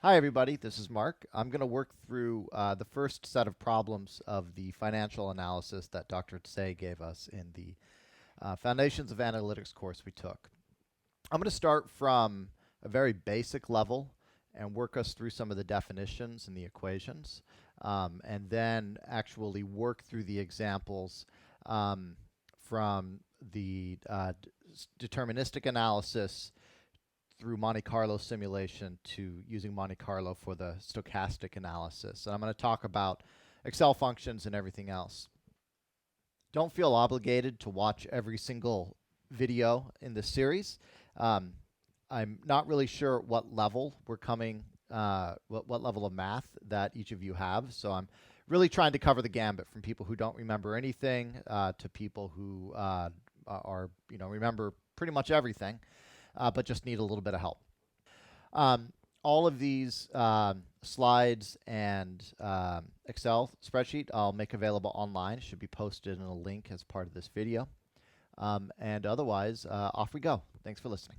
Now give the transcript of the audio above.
Hi, everybody. This is Mark. I'm going to work through the first set of problems of the financial analysis that Dr. Tsay gave us in the Foundations of Analytics course we took. I'm going to start from a very basic level and work us through some of the definitions and the equations, and then actually work through the examples from the deterministic analysis through Monte Carlo simulation to using Monte Carlo for the stochastic analysis. And I'm going to talk about Excel functions and everything else. Don't feel obligated to watch every single video in this series. I'm not really sure what level we're coming, what level of math that each of you have. So I'm really trying to cover the gambit from people who don't remember anything to people who remember pretty much everything. But just need a little bit of help. All of these slides and Excel spreadsheet I'll make available online. It should be posted in a link as part of this video. And otherwise, off we go. Thanks for listening.